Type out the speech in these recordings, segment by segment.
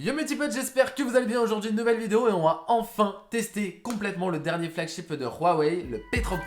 Yo mes petits potes, j'espère que vous allez bien. Aujourd'hui, une nouvelle vidéo et on va enfin tester complètement le dernier flagship de Huawei, le P30 Pro.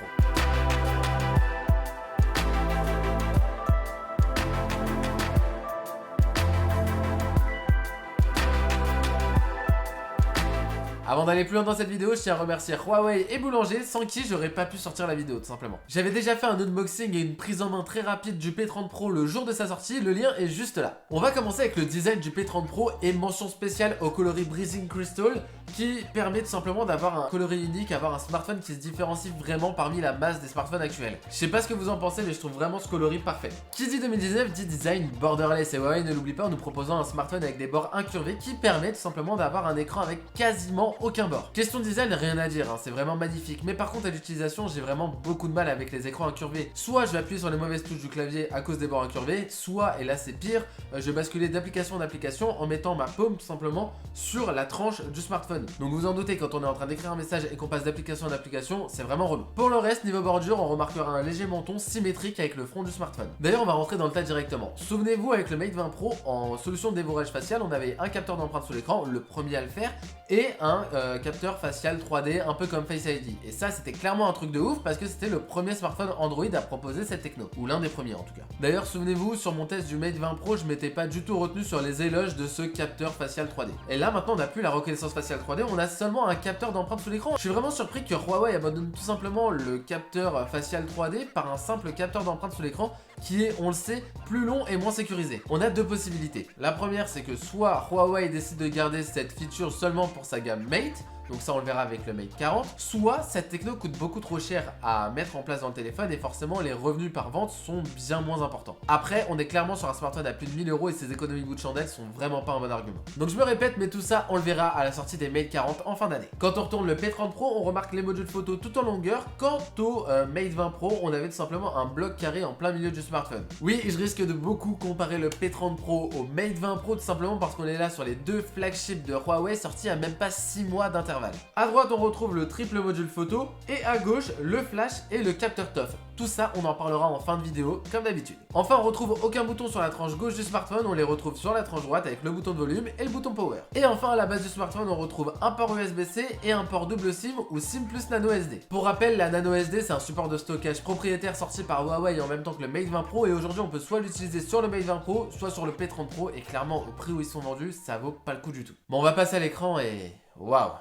Avant d'aller plus loin dans cette vidéo, je tiens à remercier Huawei et Boulanger, sans qui j'aurais pas pu sortir la vidéo tout simplement. J'avais déjà fait un unboxing et une prise en main très rapide du P30 Pro le jour de sa sortie, le lien est juste là. On va commencer avec le design du P30 Pro et mention spéciale au coloris Breathing Crystal qui permet tout simplement d'avoir un coloris unique, avoir un smartphone qui se différencie vraiment parmi la masse des smartphones actuels. Je sais pas ce que vous en pensez mais je trouve vraiment ce coloris parfait. Qui dit 2019 dit design borderless et Huawei ne l'oublie pas en nous proposant un smartphone avec des bords incurvés qui permet tout simplement d'avoir un écran avec quasiment aucun bord. Question design, rien à dire, hein, c'est vraiment magnifique. Mais par contre à l'utilisation, j'ai vraiment beaucoup de mal avec les écrans incurvés. Soit je vais appuyer sur les mauvaises touches du clavier à cause des bords incurvés, soit, et là c'est pire, je vais basculer d'application en application en mettant ma paume tout simplement sur la tranche du smartphone. Donc vous en doutez, quand on est en train d'écrire un message et qu'on passe d'application en application, c'est vraiment relou. Pour le reste, niveau bordure, on remarquera un léger menton symétrique avec le front du smartphone. D'ailleurs, on va rentrer dans le tas directement. Souvenez-vous, avec le Mate 20 Pro, en solution de dévorage facial, on avait un capteur d'empreinte sous l'écran, le premier à le faire, et un capteur facial 3D, un peu comme Face ID. Et ça, c'était clairement un truc de ouf parce que c'était le premier smartphone Android à proposer cette techno, ou l'un des premiers en tout cas. D'ailleurs, souvenez-vous, sur mon test du Mate 20 Pro, je m'étais pas du tout retenu sur les éloges de ce capteur facial 3D. Et là, maintenant, on n'a plus la reconnaissance faciale 3D, on a seulement un capteur d'empreinte sous l'écran. Je suis vraiment surpris que Huawei abandonne tout simplement le capteur facial 3D par un simple capteur d'empreinte sous l'écran qui est, on le sait, plus long et moins sécurisé. On a deux possibilités. La première, c'est que soit Huawei décide de garder cette feature seulement pour sa gamme Mate, donc ça on le verra avec le Mate 40, soit cette techno coûte beaucoup trop cher à mettre en place dans le téléphone et forcément les revenus par vente sont bien moins importants. Après, on est clairement sur un smartphone à plus de 1000 € et ses économies bout de chandelle sont vraiment pas un bon argument. Donc je me répète, mais tout ça on le verra à la sortie des Mate 40 en fin d'année. Quand on retourne le P30 Pro, on remarque les modules photo tout en longueur. Quant au Mate 20 Pro, on avait tout simplement un bloc carré en plein milieu du smartphone. Oui, je risque de beaucoup comparer le P30 Pro au Mate 20 Pro tout simplement parce qu'on est là sur les deux flagships de Huawei sortis à même pas 6 mois d'intervalle. À droite, on retrouve le triple module photo et à gauche, le flash et le capteur TOF. Tout ça, on en parlera en fin de vidéo, comme d'habitude. Enfin, on retrouve aucun bouton sur la tranche gauche du smartphone, on les retrouve sur la tranche droite avec le bouton de volume et le bouton power. Et enfin, à la base du smartphone, on retrouve un port USB-C et un port double SIM ou SIM plus nano SD. Pour rappel, la nano SD, c'est un support de stockage propriétaire sorti par Huawei en même temps que le Mate 20 Pro et aujourd'hui, on peut soit l'utiliser sur le Mate 20 Pro, soit sur le P30 Pro et clairement, au prix où ils sont vendus, ça vaut pas le coup du tout. Bon, on va passer à l'écran et... waouh!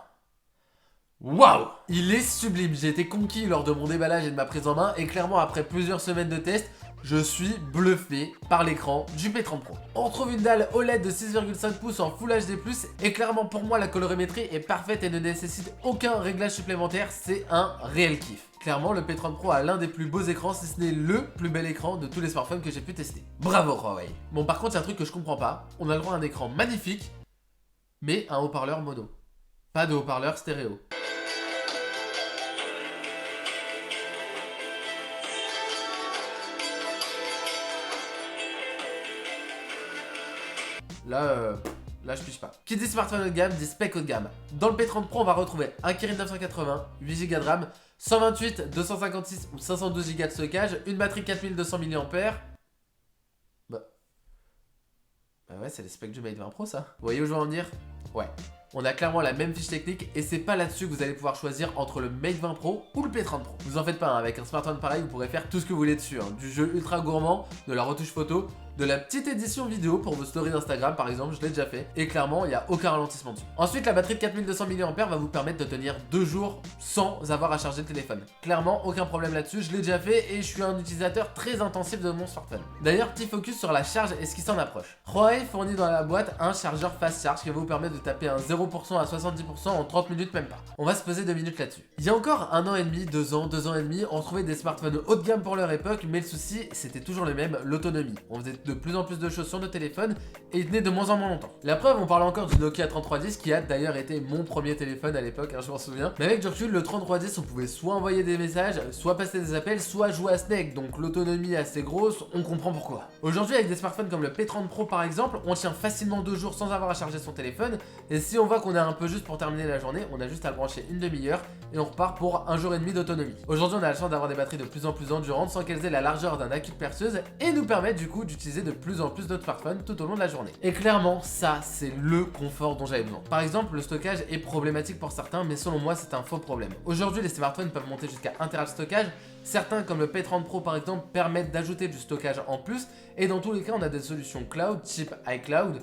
Waouh! Il est sublime, j'ai été conquis lors de mon déballage et de ma prise en main et clairement après plusieurs semaines de test, je suis bluffé par l'écran du P30 Pro. On retrouve une dalle OLED de 6,5 pouces en Full HD+, et clairement pour moi la colorimétrie est parfaite et ne nécessite aucun réglage supplémentaire, c'est un réel kiff. Clairement, le P30 Pro a l'un des plus beaux écrans, si ce n'est le plus bel écran de tous les smartphones que j'ai pu tester. Bravo Huawei! Bon, par contre, il y a un truc que je comprends pas, on a le droit à un écran magnifique, mais un haut-parleur mono. Pas de haut-parleur stéréo. Là je pige pas. Qui dit smartphone haut de gamme dit spec haut de gamme. Dans le P30 Pro, on va retrouver un Kirin 980, 8 Go de RAM, 128, 256 ou 512 Go de stockage, une batterie 4200 mAh. Bah ouais, c'est les specs du Mate 20 Pro ça. Vous voyez où je veux en venir? Ouais. On a clairement la même fiche technique et c'est pas là-dessus que vous allez pouvoir choisir entre le Mate 20 Pro ou le P30 Pro. Vous en faites pas, hein, avec un smartphone pareil, vous pourrez faire tout ce que vous voulez dessus. Hein. Du jeu ultra gourmand, de la retouche photo, de la petite édition vidéo pour vos stories d'Instagram par exemple, je l'ai déjà fait. Et clairement, il n'y a aucun ralentissement dessus. Ensuite, la batterie de 4200 mAh va vous permettre de tenir 2 jours sans avoir à charger le téléphone. Clairement, aucun problème là-dessus, je l'ai déjà fait et je suis un utilisateur très intensif de mon smartphone. D'ailleurs, petit focus sur la charge et ce qui s'en approche. Huawei fournit dans la boîte un chargeur fast charge qui va vous permettre de taper un 0% à 70% en 30 minutes même pas. On va se poser 2 minutes là-dessus. Il y a encore 1 an et demi, 2 ans et demi, on trouvait des smartphones haut de gamme pour leur époque, mais le souci c'était toujours le même, l'autonomie. On faisait de plus en plus de choses sur nos téléphones et il tenait de moins en moins longtemps. La preuve, on parle encore du Nokia 3310 qui a d'ailleurs été mon premier téléphone à l'époque, hein, je m'en souviens. Mais avec du recul, le 3310 on pouvait soit envoyer des messages, soit passer des appels, soit jouer à Snake, donc l'autonomie assez grosse, on comprend pourquoi. Aujourd'hui avec des smartphones comme le P30 Pro par exemple, on tient facilement 2 jours sans avoir à charger son téléphone et si on voit qu'on a un peu juste pour terminer la journée, on a juste à le brancher une demi-heure et on repart pour 1 jour et demi d'autonomie. Aujourd'hui on a la chance d'avoir des batteries de plus en plus endurantes sans qu'elles aient la largeur d'un accu de perceuse et nous permettent du coup d'utiliser utiliser de plus en plus d'autres smartphones tout au long de la journée. Et clairement, ça, c'est le confort dont j'avais besoin. Par exemple, le stockage est problématique pour certains, mais selon moi, c'est un faux problème. Aujourd'hui, les smartphones peuvent monter jusqu'à 1 Tera de stockage. Certains, comme le P30 Pro par exemple, permettent d'ajouter du stockage en plus. Et dans tous les cas, on a des solutions cloud, type iCloud,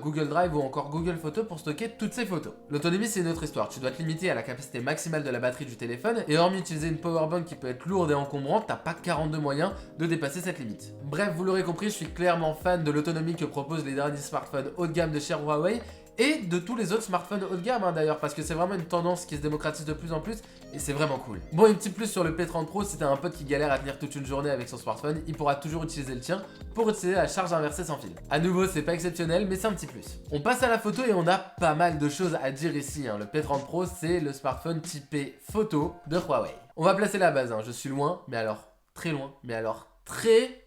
Google Drive ou encore Google Photos pour stocker toutes ces photos. L'autonomie, c'est une autre histoire. Tu dois te limiter à la capacité maximale de la batterie du téléphone. Et hormis utiliser une powerbank qui peut être lourde et encombrante, t'as pas 42 moyens de dépasser cette limite. Bref, vous l'aurez compris, je suis clairement fan de l'autonomie que proposent les derniers smartphones haut de gamme de chez Huawei. Et de tous les autres smartphones haut de gamme d'ailleurs, parce que c'est vraiment une tendance qui se démocratise de plus en plus et c'est vraiment cool. Bon, un petit plus sur le P30 Pro, si t'as un pote qui galère à tenir toute une journée avec son smartphone, il pourra toujours utiliser le tien pour utiliser la charge inversée sans fil. À nouveau, c'est pas exceptionnel, mais c'est un petit plus. On passe à la photo et on a pas mal de choses à dire ici. Le P30 Pro, c'est le smartphone typé photo de Huawei. On va placer la base, je suis loin, mais alors très loin, mais alors très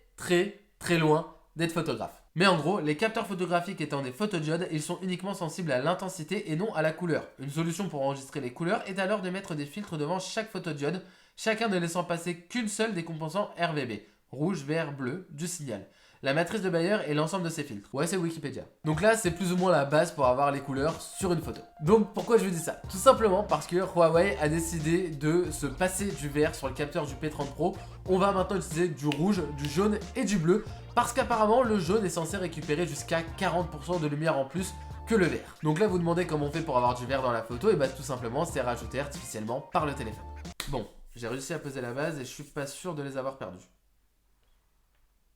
loin d'être photographe. Mais en gros, les capteurs photographiques étant des photodiodes, ils sont uniquement sensibles à l'intensité et non à la couleur. Une solution pour enregistrer les couleurs est alors de mettre des filtres devant chaque photodiode, chacun ne laissant passer qu'une seule des composants RGB, rouge, vert, bleu, du signal. La matrice de Bayer et l'ensemble de ces filtres. Ouais, c'est Wikipédia. Donc là, c'est plus ou moins la base pour avoir les couleurs sur une photo. Donc pourquoi je vous dis ça? Tout simplement parce que Huawei a décidé de se passer du vert sur le capteur du P30 Pro. On va maintenant utiliser du rouge, du jaune et du bleu parce qu'apparemment le jaune est censé récupérer jusqu'à 40% de lumière en plus que le vert. Donc là, vous demandez comment on fait pour avoir du vert dans la photo, et bah tout simplement, c'est rajouté artificiellement par le téléphone. Bon, j'ai réussi à poser la base et je suis pas sûr de les avoir perdus.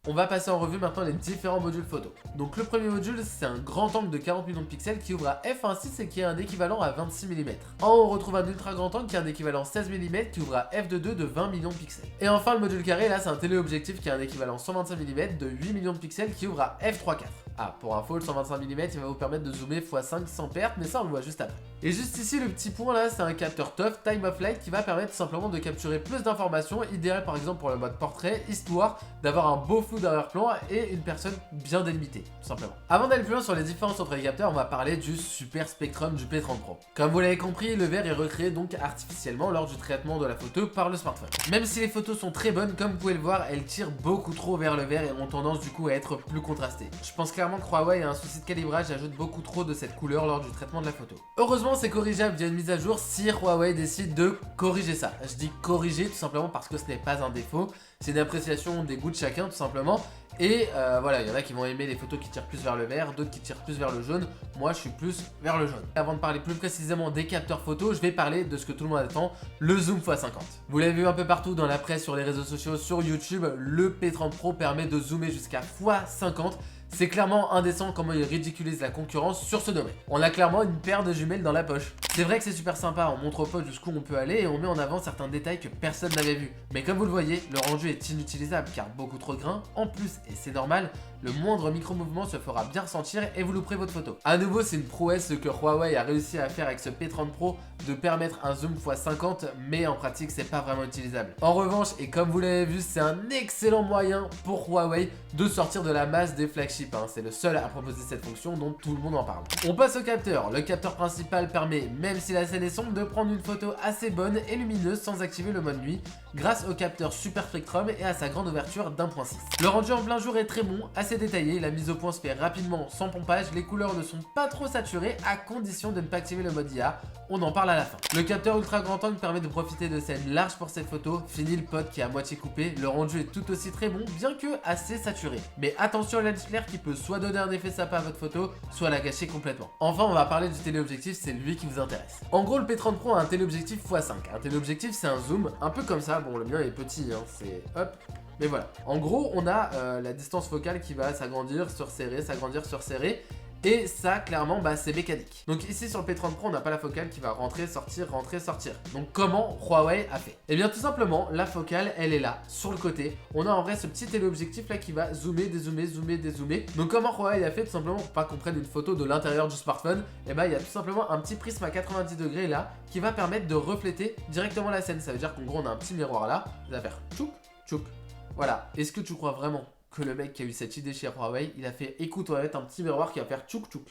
On va passer en revue maintenant les différents modules photo. Donc le premier module, c'est un grand angle de 40 millions de pixels qui ouvre à f1.6 et qui a un équivalent à 26 mm. En haut, on retrouve un ultra grand angle qui a un équivalent 16 mm qui ouvre à f2.2 de 20 millions de pixels. Et enfin, le module carré, là, c'est un téléobjectif qui a un équivalent 125 mm de 8 millions de pixels qui ouvre à f3.4. Ah, pour info, le 125 mm, il va vous permettre de zoomer x5 sans perte, mais ça, on le voit juste après. Et juste ici, le petit point là, c'est un capteur TOF, Time of Flight, qui va permettre simplement de capturer plus d'informations, idéal par exemple pour le mode portrait, histoire d'avoir un beau flou d'arrière-plan et une personne bien délimitée, tout simplement. Avant d'aller plus loin sur les différences entre les capteurs, on va parler du super spectrum du P30 Pro. Comme vous l'avez compris, le vert est recréé donc artificiellement lors du traitement de la photo par le smartphone. Même si les photos sont très bonnes, comme vous pouvez le voir, elles tirent beaucoup trop vers le vert et ont tendance du coup à être plus contrastées. Je pense clairement que Huawei a un souci de calibrage et ajoute beaucoup trop de cette couleur lors du traitement de la photo. Heureusement, c'est corrigeable via une mise à jour si Huawei décide de corriger ça. Je dis corriger tout simplement parce que ce n'est pas un défaut, c'est une appréciation des goûts de chacun tout simplement. Et voilà, il y en a qui vont aimer les photos qui tirent plus vers le vert, d'autres qui tirent plus vers le jaune. Moi, je suis plus vers le jaune. Avant de parler plus précisément des capteurs photo, je vais parler de ce que tout le monde attend, le zoom x50. Vous l'avez vu un peu partout dans la presse, sur les réseaux sociaux, sur YouTube, le P30 Pro permet de zoomer jusqu'à x50. C'est clairement indécent comment il ridiculise la concurrence sur ce domaine. On a clairement une paire de jumelles dans la poche. C'est vrai que c'est super sympa, on montre aux potes jusqu'où on peut aller et on met en avant certains détails que personne n'avait vus. Mais comme vous le voyez, le rendu est inutilisable car beaucoup trop de grains. En plus, et c'est normal, le moindre micro-mouvement se fera bien ressentir et vous louperez votre photo. A nouveau, c'est une prouesse que Huawei a réussi à faire avec ce P30 Pro de permettre un zoom x50, mais en pratique, c'est pas vraiment utilisable. En revanche, et comme vous l'avez vu, c'est un excellent moyen pour Huawei de sortir de la masse des flagships. C'est le seul à proposer cette fonction dont tout le monde en parle. On passe au capteur. Le capteur principal permet, même si la scène est sombre, de prendre une photo assez bonne et lumineuse sans activer le mode nuit, grâce au capteur Super Spectrum et à sa grande ouverture d'1.6. Le rendu en plein jour est très bon, assez détaillé, la mise au point se fait rapidement sans pompage, les couleurs ne sont pas trop saturées à condition de ne pas activer le mode IA, on en parle à la fin. Le capteur ultra grand angle permet de profiter de scènes larges pour cette photo, fini le pod qui est à moitié coupé, le rendu est tout aussi très bon, bien que assez saturé. Mais attention à la lens flare qui peut soit donner un effet sympa à votre photo, soit la gâcher complètement. Enfin, on va parler du téléobjectif, c'est lui qui vous intéresse. En gros, le P30 Pro a un téléobjectif x5. Un téléobjectif, c'est un zoom, un peu comme ça, bon le mien est petit, c'est hop. Mais voilà, en gros on a la distance focale qui va s'agrandir, se resserrer, s'agrandir, se resserrer. Et ça, clairement, c'est mécanique. Donc ici sur le P30 Pro, on n'a pas la focale qui va rentrer, sortir, rentrer, sortir. Donc comment Huawei a fait? Eh bien tout simplement, la focale, elle est là, sur le côté. On a en vrai ce petit téléobjectif là qui va zoomer, dézoomer, zoomer, dézoomer. Donc comment Huawei a fait? Tout simplement, pour pas qu'on prenne une photo de l'intérieur du smartphone, eh ben il y a tout simplement un petit prisme à 90 degrés là qui va permettre de refléter directement la scène. Ça veut dire qu'en gros, on a un petit miroir là, ça va faire tchouk, tchouk. Voilà. Est-ce que tu crois vraiment que le mec qui a eu cette idée chez Huawei, il a fait écoute, on va mettre un petit miroir qui va faire tchouk tchouk?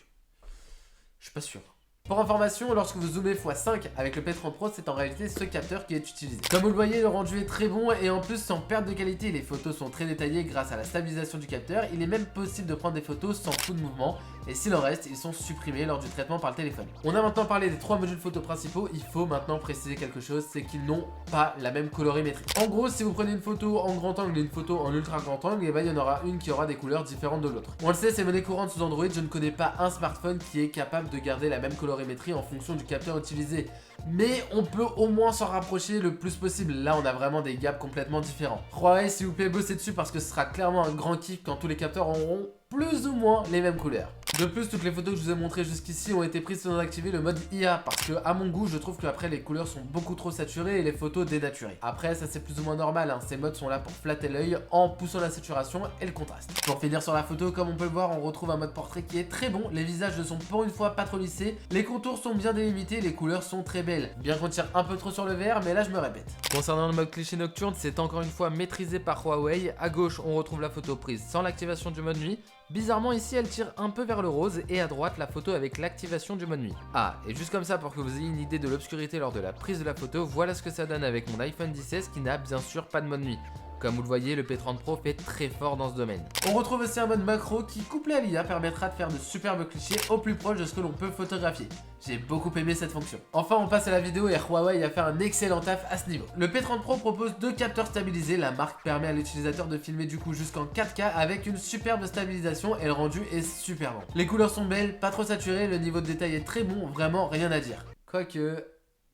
Je suis pas sûr. Pour information, lorsque vous zoomez x5 avec le P30 Pro, c'est en réalité ce capteur qui est utilisé. Comme vous le voyez, le rendu est très bon et en plus sans perte de qualité, les photos sont très détaillées grâce à la stabilisation du capteur. Il est même possible de prendre des photos sans coup de mouvement et s'il en reste, ils sont supprimés lors du traitement par le téléphone. On a maintenant parlé des 3 modules photo principaux, il faut maintenant préciser quelque chose, c'est qu'ils n'ont pas la même colorimétrie. En gros, si vous prenez une photo en grand angle et une photo en ultra grand angle, et ben, il y en aura une qui aura des couleurs différentes de l'autre. On le sait, c'est monnaie courante sous Android, je ne connais pas un smartphone qui est capable de garder la même colorimétrie en fonction du capteur utilisé. Mais on peut au moins s'en rapprocher le plus possible. Là, on a vraiment des gaps complètement différents. Huawei, s'il vous plaît, bossez dessus parce que ce sera clairement un grand kiff quand tous les capteurs auront plus ou moins les mêmes couleurs. De plus, toutes les photos que je vous ai montrées jusqu'ici ont été prises sans activer le mode IA parce que, à mon goût, je trouve qu'après les couleurs sont beaucoup trop saturées et les photos dénaturées. Après, ça c'est plus ou moins normal, hein. Ces modes sont là pour flatter l'œil en poussant la saturation et le contraste. Pour finir sur la photo, comme on peut le voir, on retrouve un mode portrait qui est très bon. Les visages ne sont pour une fois pas trop lissés, les contours sont bien délimités, les couleurs sont très belles. Bien qu'on tire un peu trop sur le vert, mais là je me répète. Concernant le mode cliché nocturne, c'est encore une fois maîtrisé par Huawei. À gauche, on retrouve la photo prise sans l'activation du mode nuit. Bizarrement ici elle tire un peu vers le rose et à droite la photo avec l'activation du mode nuit. Ah, et juste comme ça pour que vous ayez une idée de l'obscurité lors de la prise de la photo, voilà ce que ça donne avec mon iPhone XS qui n'a bien sûr pas de mode nuit. Comme vous le voyez, le P30 Pro fait très fort dans ce domaine. On retrouve aussi un mode macro qui, couplé à l'IA, permettra de faire de superbes clichés au plus proche de ce que l'on peut photographier. J'ai beaucoup aimé cette fonction. Enfin, on passe à la vidéo et Huawei a fait un excellent taf à ce niveau. Le P30 Pro propose 2 capteurs stabilisés. La marque permet à l'utilisateur de filmer du coup jusqu'en 4K avec une superbe stabilisation et le rendu est super bon. Les couleurs sont belles, pas trop saturées, le niveau de détail est très bon, vraiment rien à dire. Quoique...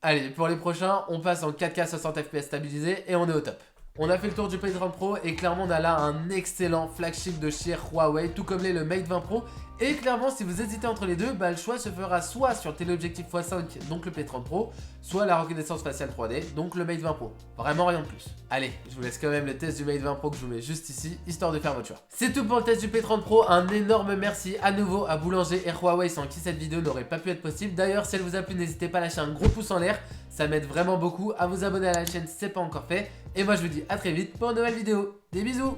Allez, pour les prochains, on passe en 4K 60 fps stabilisé et on est au top. On a fait le tour du P30 Pro et clairement on a là un excellent flagship de chez Huawei, tout comme l'est le Mate 20 Pro. Et clairement si vous hésitez entre les deux, bah, le choix se fera soit sur le téléobjectif x5, donc le P30 Pro, soit la reconnaissance faciale 3D, donc le Mate 20 Pro. Vraiment rien de plus. Allez, je vous laisse quand même le test du Mate 20 Pro que je vous mets juste ici, histoire de faire votre choix. C'est tout pour le test du P30 Pro, un énorme merci à nouveau à Boulanger et Huawei sans qui cette vidéo n'aurait pas pu être possible. D'ailleurs si elle vous a plu, n'hésitez pas à lâcher un gros pouce en l'air, ça m'aide vraiment beaucoup, à vous abonner à la chaîne si ce n'est pas encore fait. Et moi je vous dis à très vite pour une nouvelle vidéo. Des bisous!